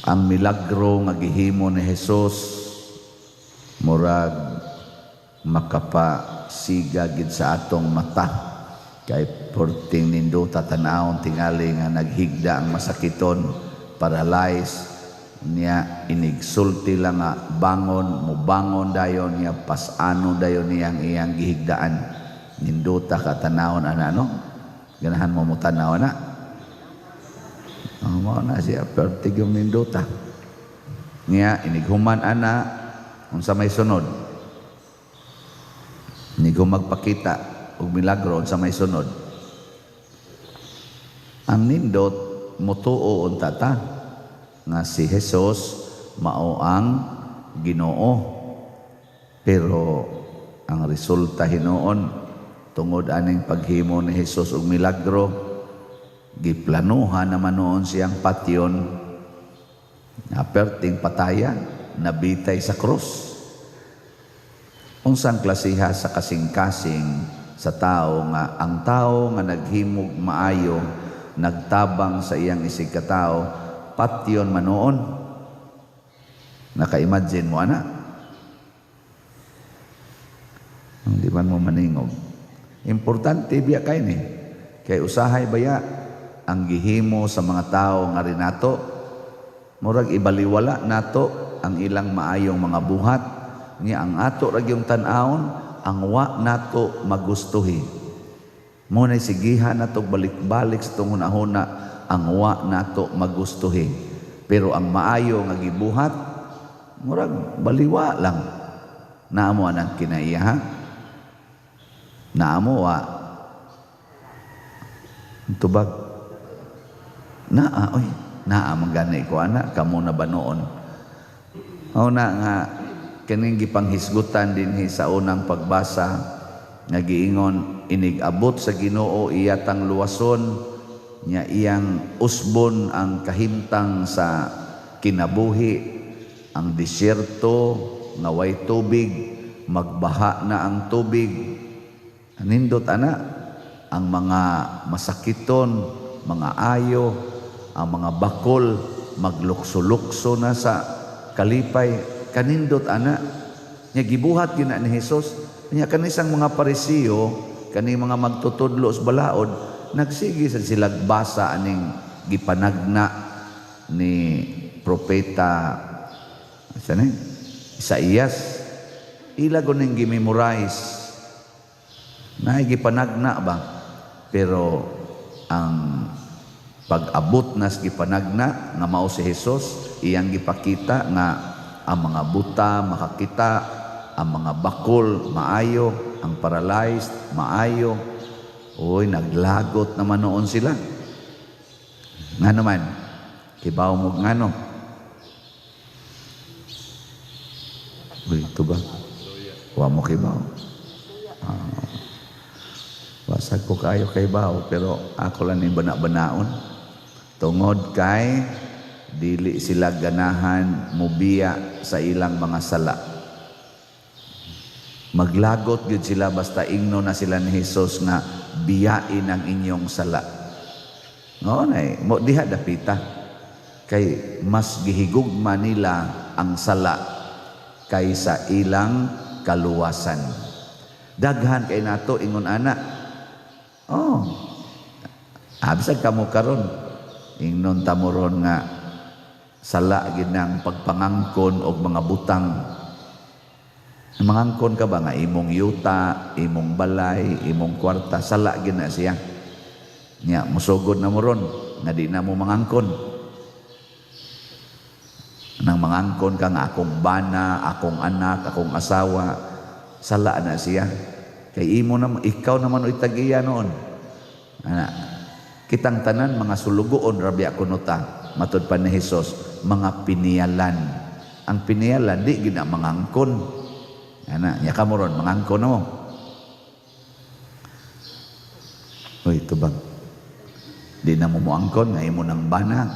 ang milagro nga gihimo ni Hesus murag makapasiga gid sa atong mata kay porting ninduta tanawon tingali nga naghigda ang masakiton, paralyzed niya, inigsulti lang nga bangon, mubangon dayon niya, pasano dayon niya ang iyang gihigdaan. Ninduta ka tanawon ana no, ganahan mo mutanaw na. Mao na siya pertig yung ninduta niya, inighuman ana unsa may sunod, ni ko magpakita og milagro unsa may sunod. Ang nindot mutuo unta ta nga si Hesus mao ang Ginoo, pero ang resulta hinuon tungod aning paghimo ni Hesus og milagro, giplanuhan naman noon siyang patyon na perting patayan, nabitay sa krus. Unsang klasiha sa kasing-kasing sa tao nga ang tao nga naghimog maayo, nagtabang sa iyang isig katao, patyon manoon. Naka-imagine mo ana? Hindi man mo maningog. Importante biya kay ni. Kay usahay baya ang gihimo sa mga tao nga rin nato, murag ibaliwala nato ang ilang maayong mga buhat, niya ang ato rag yung tan-awon, ang wa nato magustuhi. Muna'y sigihan nato balik-balik sa tungod ahona ang wa nato magustuhi. Pero ang maayo nga gibuhat, murag baliwa lang. Naamo anang kinaiya ha? Naamo wa tubag naa, oy, naa manggani ko ana, kamo na ba noon? O na nga, kaning gipanghisgutan din sa unang pagbasa, nga giingon, inig-abot sa Ginoo iyatang luwason, nya iyang usbon ang kahimtang sa kinabuhi, ang disyerto, nga way tubig, magbaha na ang tubig. Nindot ana, ang mga masakiton, mga ayo, ang mga bakol maglukso-lukso na sa kalipay, kanindot ana. Nya gibuhat gina ni Hesus, nya kanisang mga Parisiyo, kani mga magtutudlo sa balaod, nagsigi sa silag basa aning gipanagna ni propeta Isaías. Ila ko ning gimemorize na gipanagna ba, pero ang pag-abot nas gipanagna nga mao si Hesus, iyang gipakita nga ang mga buta makakita, ang mga bakol maayo, ang paralyzed maayo. Oy, naglagot naman noon sila. Nga naman, kibaw mo ngano? Uy, ito ba? Wa mo kibaw? Wasag ko kayo kay baw, pero ako lang yung bana-banaon. Tungod kay dili sila ganahan mubiya sa ilang mga sala. Maglagot gyud sila basta ingno na sila ni Hesus nga biyain ang inyong sala. No, nay mo diha dapita. Kay mas gihigugma nila ang sala kaysa ilang kaluwasan. Daghan kay nato ingon ana. Oh. Absag kamo karon. Ingnon ta mo ron nga sala gid nang pagpangangkon og mga butang. Mangangkon ka ba nga imong yuta, imong balay, imong kwarta, sala gid na siya. Nya musugod na mo ron nga di na mo mangangkon. Nang mangangkon ka nga akong bana, akong anak, akong asawa, sala na siya. Kay imo naman, ikaw naman o itagiya noon. Kitang tanan mga sulugoon rabi ako nuta, matud pa ni Hesus, mga piniyalan. Ang piniyalan di gina mangangkon. Ana, nya kamo ron mangangkon mo. Oy, tubag. Di na mo moangkon nga imo nang bana,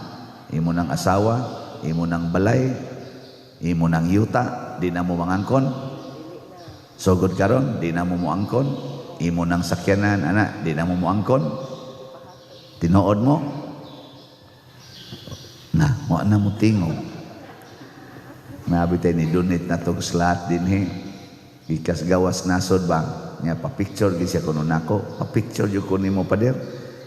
imo nang asawa, imo nang balay, imo nang yuta, di na mo mangangkon. Sugod karon, di na mo moangkon. Imo nang sakyanan, ana, di na mo moangkon. Tinuod mo. Mo na mo tingog. Nabitay ni donate na tong slot din he. Ikas gawas nasod bang. Nga pa-picture gid siya kuno nako. Pa-picture jud ko nimo pader.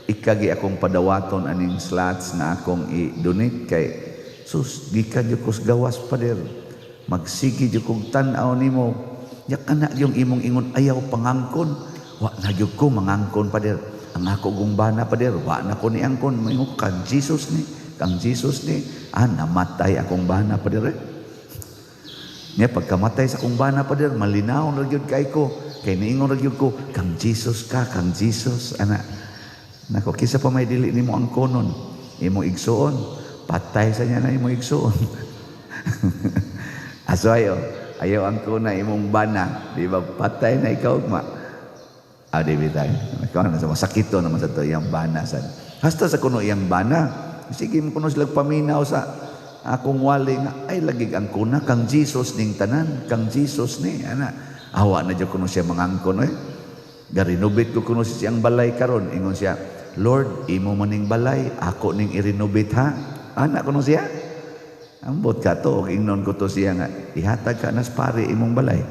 Ikagi akong padawaton aning slots na akong i-donate kay sus gikan jud ko gawas pader. Magsigi jud kog tan-aw nimo. Nya kana yung imong ingon ayaw pangangkon. Wa na jud ko mangangkon pader. Ang ako gumbana pader, wa na ko ni angkon moingon kang Jesus ni. Kang Jesus ni, namatay akong bana pader. Nya pagkamatay sa akong bana pader, malinaw ra gyud kay ko. Kay niingon ra gyud ko, kang Jesus ka, kang Jesus ana. Nako kisa pa may dili nimo angkonon, imo igsuon, patay sa niya na imo igsuon. Aso ayaw angkon na imong bana, di ba patay na ikaw ma. Di bitay. Ikaw na sa masakito naman sa to iyang bana sa. Hasta sa kuno iyang bana. Sige mo kuno sila paminaw sa akong wali nga ay lagig ang kuna kang Jesus ning tanan, kang Jesus ni ana. Awa na jud kuno siya mangangkon garinobit ko kuno siyang balay karon ingon siya, Lord, imo maning balay, ako ning irenovate ha. Ana kuno siya. Ambot ka to, ingnon ko to siya nga ihatag ka nas pare imong balay.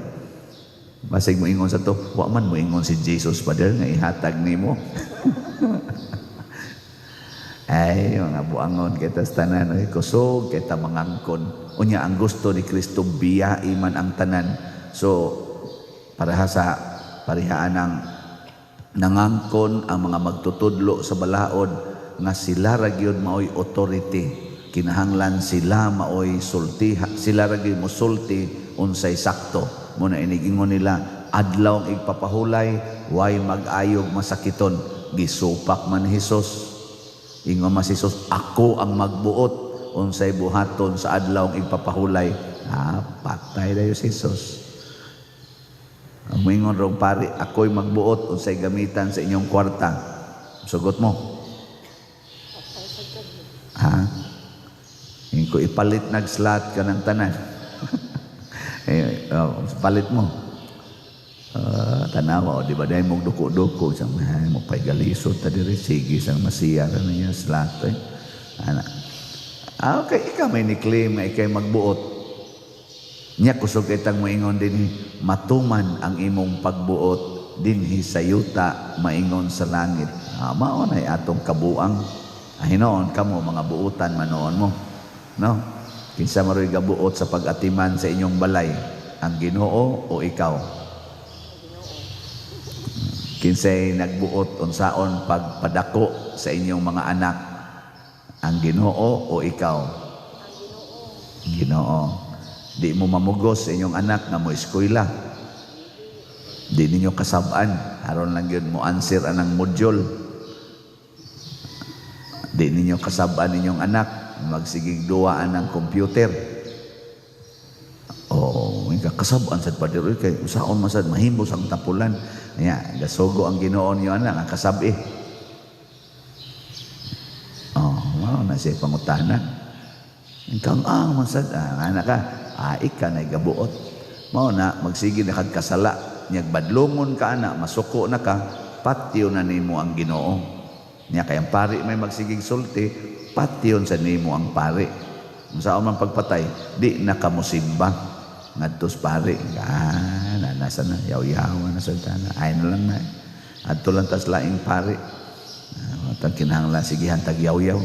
Basig mo ingon sa to, wa man mo ingon si Jesus pader nga ihatag nimo. Ay, mga buangon kita sa tanan, kusog kita mangangkon. Unya ang gusto ni Kristo biyai man ang tanan. So para sa parihaan ng nangangkon ang mga magtutudlo sa balaod nga sila ra gyud maoy authority. Kinahanglan sila maoy sulti, sila ra gyud mosulti unsay sakto. Muna inigingon nila adlaw ang igpapahulay, way mag-ayog masakiton. Gisupak man Hesus. Ingon mas Hesus, ako ang magbuot unsay buhaton sa adlaw ang igpapahulay. Patay dayo si Hesus. Ang ingon rong pari, ako'y magbuot unsay gamitan sa inyong kwarta. Sugot mo. Ingin ko ipalit nag-slot ka ng tanan. Palit mo. Tanawa, di ba dahil mong duko-duko sa mo pa'y galisod ta diri sige sang masiyar na niya slato okay, ikaw may ni-claim nga ikay magbuot niya kusog itang moingon din matuman ang imong pagbuot dinhi sa yuta maingon sa langit mao na atong kabuang hinoon kamo mga buutan manoon mo no kinsa maroy gabuot sa pag-atiman sa inyong balay ang Ginoo o ikaw kinsay nagbuot unsaon pagpadako sa inyong mga anak ang Ginoo o ikaw Ginoo di mo mamugos sa inyong anak nga mo eskwela di ninyo kasab-an aron lang yun mo answer anang module di ninyo kasab-an ninyong anak magsigig duwaan ng computer kasab-an sad pader kay usaon man sad mahimbos ang tapulan niya gasugo ang Ginoo niyo anak ang kasabi mao na siya pangutanan kang man sad anak ka ika na gabuot mao na magsige na kag kasala nyag badlongon ka ana masuko na ka patyo na nimo ang Ginoo niya kay ang pari may magsigig sulti patyon sa nimo ang pari unsaon man pagpatay di na ka mosimba ngadtos pare nasa na yaw-yawan na sultana ay na lang na adto lang tas laing pare tag kinahanglan sige hantag yaw-yaw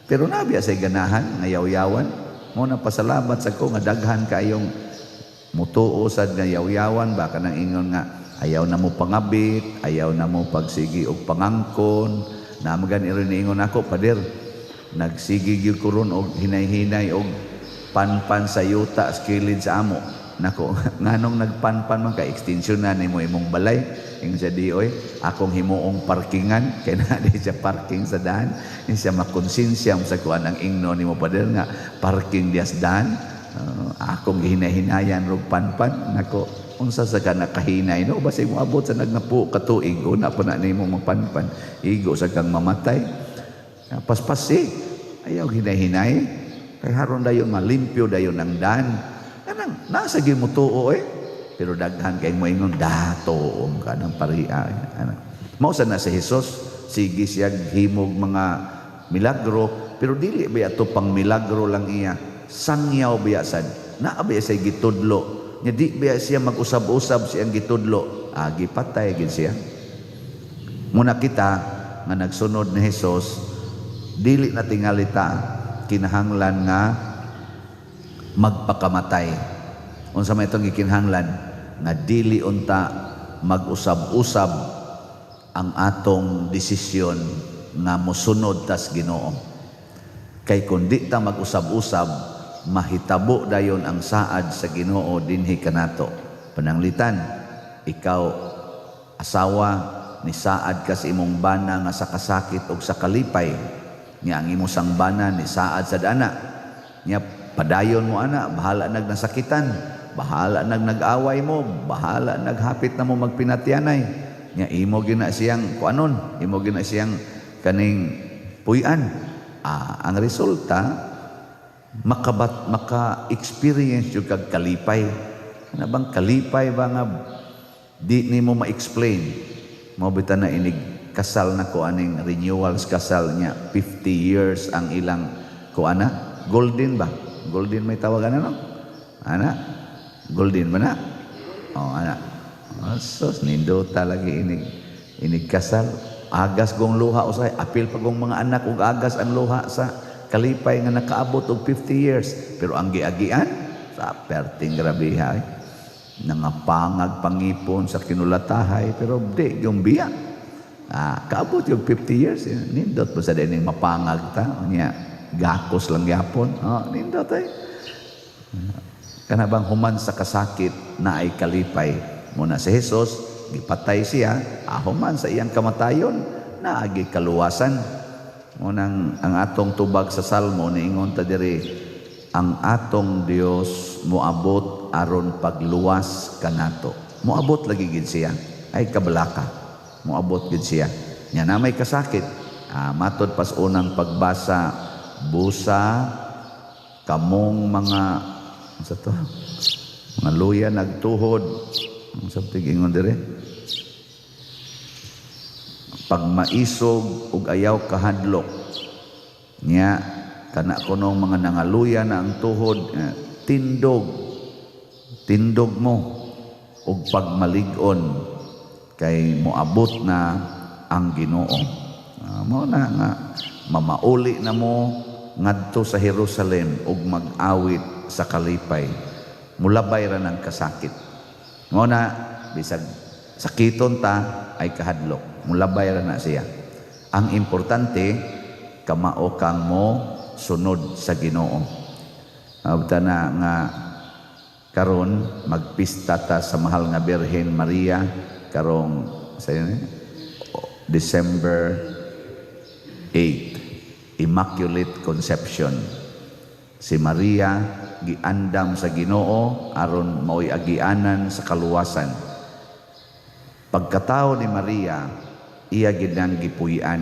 pero nabiya say ganahan nga yaw-yawan mo na pasalamat sa ko nga daghan kayong mutuo sad nga yaw-yawan baka nang ingon nga ayaw na mo pangabit ayaw na mo pagsigi og pangangkon na magan iron ingon ako pader nagsigi gyud ko ron og hinay-hinay og panpan sa yuta skilid sa amo nako nganong nagpanpan man ka extension na nimo imong balay ing sa dioy akong himuong parkingan kay na di siya parking sa daan ni siya makonsensya sa kuan ang ingno nimo pader nga parking dias daan akong gihinay-hinayan rog panpan nako unsa sa kana kahinay no basig mo abot sa nagnapo ka tuig una pa na nimo magpanpan igo sa kang mamatay paspasi ayaw hinay-hinay kay haron dayon malimpyo dayon ang daan kanang nasa gyud mo tuo pero daghan kay mo ingon datoom ka ng pariya mao sa na si Hesus sige siya himog mga milagro pero dili ba ato pang milagro lang iya, sangyaw biya sad, naa ba siya gitudlo, nya di ba siya mag-usab-usab siyang gitudlo, gipatay gid siya. Muna kita nga nagsunod ni Hesus, dili na tingalita kinahanglan nga magpakamatay. Unsa may itong gikinahanglan nga dili unta mag-usab-usab ang atong desisyon nga mosunod tas Ginoo. Kay kun di ta mag-usab-usab, mahitabo dayon ang saad sa Ginoo dinhi kanato. Pananglitan, ikaw asawa ni saad ka sa imong bana nga sa kasakit o sa kalipay, nya ang imong sang bana ni saad sa dana, nya padayon mo ana, bahala nag nasakitan, bahala nag-away mo, bahala naghapit na mo magpinatyanay, nya imo gina siyang kuanon, imo gina siyang kaning puy-an. Ang resulta maka-experience yung kag kalipay. Ano bang kalipay ba nga di nimo ma-explain? Mao bitaw na inig kasal na ko aning renewals kasal niya 50 years ang ilang kuana, golden ba? Golden may tawagan ano? Ana? Golden ba na? Ana. Sos nindo talagi inig kasal. Agas gong luha usay, apil pa gong mga anak ug agas ang luha sa kalipay nga nakaabot og 50 years. Pero ang giagian sa perting grabiha, nangapangag pangipon sa kinulatahay, pero di yung biya. Kaabot yung 50 years, nindot po sa dining mapangag ta, niya gakos lang yapon. Nindot ay. Kanabang human sa kasakit na ay kalipay. Muna si Jesus, gipatay siya, human sa iyang kamatayon, naagi kaluwasan. Munang ang atong tubag sa Salmo, niingon ta diri, ang atong Dios moabot aron pagluwas kanato. Moabot lagi gid siya, ay kabalaka. Moabot gid siya. Nya na may kasakit. Matod pas unang pagbasa, busa, kamong mga sa to, mga luya nagtuhod, ang sabtig ingon dire, pagmaisog ug ayaw kahadlok nya kana kunong mga nangaluya na ang tuhod, tindog mo ug pagmalig-on kay moabot na ang Ginoo. Mao na nga mamauli na mo ngadto sa Jerusalem ug mag-awit sa kalipay, mulabay ra ng kasakit. Mao na bisag sakiton ta ay kahadlok, mulabay ra na siya. Ang importante, kamao kang mo sunod sa Ginoo. Abta na nga karon magpista ta sa mahal nga Birhen Maria karong sa December 8, Immaculate Conception. Si Maria giandam sa Ginoo aron maoy agianan sa kaluwasan. Pagkatao ni Maria, iya gid nang gipuy-an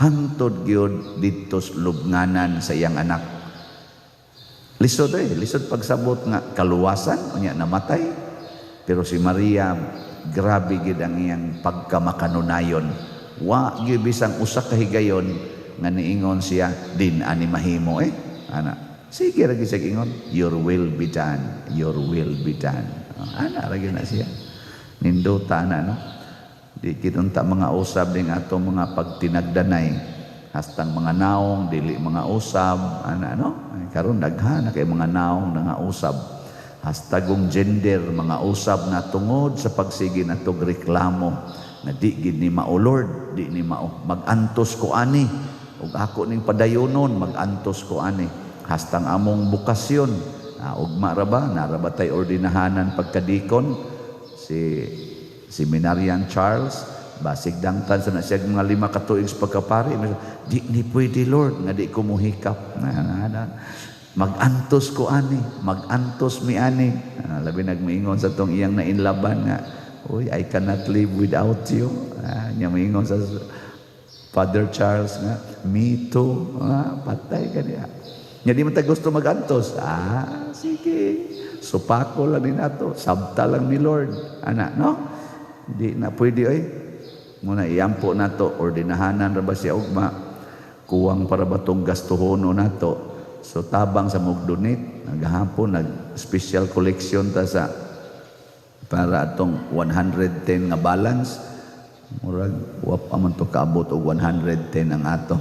hangtod gyud didto lubnganan sa iyang anak. Lisod pagsabot nga kaluwasan unya namatay. Pero si Maria grabe gid ang iyang pagkamakanunayon. Wa gyud bisang usa ka higayon nga niingon siya din ani mahimo ana. Sige lagi siya ingon, your will be done, your will be done. Ana lagi na siya. Ninduta na no. Di kitunta mga usab ding ato mga pagtinagdanay. Hastang mga naong dili mga usab ana no. Karon daghan na kay mga naong nga usab. Hastagong gender mga usab na tungod sa pagsigi natog reklamo na di gid ni mao Lord, di ni mao magantos ko ani ug ako ning padayonon magantos ko ani. Hastang among bukasyon, ugma ra ba narabatay ordinahanan pagkadikon si Seminarian Charles basig dangtan sa na siya mga 5 ka tuig sa pagkapari, di ni pwede Lord nga di ko muhikap magantos ko ani, magantos mi ani. Labi nagmiingon sa tong iyang nainlaban nga, uy, I cannot live without you. Nya miingon sa Father Charles nga, me too. Patay ka niya. Nya di man ta gusto magantos. Sige. Supako lang din nato. Sabta lang ni Lord. Ana, no? Di na pwede muna iampo nato ordinahanan ra ba siya ugma. kuwang para batong gastuhono nato. So tabang sa mag-donate, naghapon nag-special collection ta sa para atong 110 nga balance. Murag wa pa man to kaabot og 110 ang atong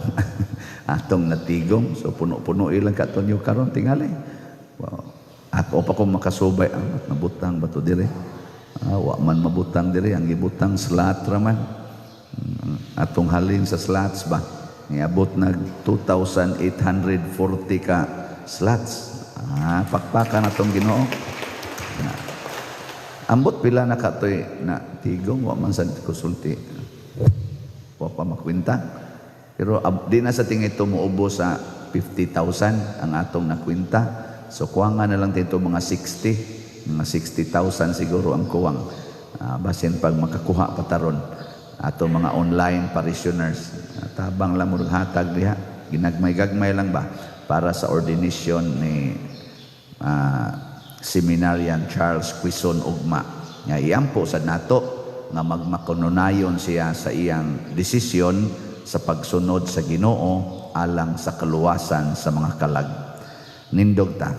atong natigom. So puno-puno ilang katonyo karon tingali. Wow. Ako pa ko makasubay ang nabutang bato dire. Wa man mabutang dire, ang gibutang slot raman. Atong halin sa slots ba. Niabot nag 2,840 ka slots. Pakpakan atong Ginoo. Ambot pila na katoy na tigong, wa man sad kusulti. Wa pa makwinta. Pero di na sa tingin ito muubo sa 50,000 ang atong nakwinta. So kuwangan na lang dito mga 60. Mga 60,000 siguro ang kuwang. Basin pag makakuha pataron. Ato mga online parishioners. Tabang lang murag hatag diha. Ginagmay-gagmay lang ba para sa ordination ni Seminarian Charles Quezon Ugma. Nga iampo sa nato nga magmakonunayon siya sa iyang desisyon sa pagsunod sa Ginoo alang sa kaluwasan sa mga kalag. Nindog ta.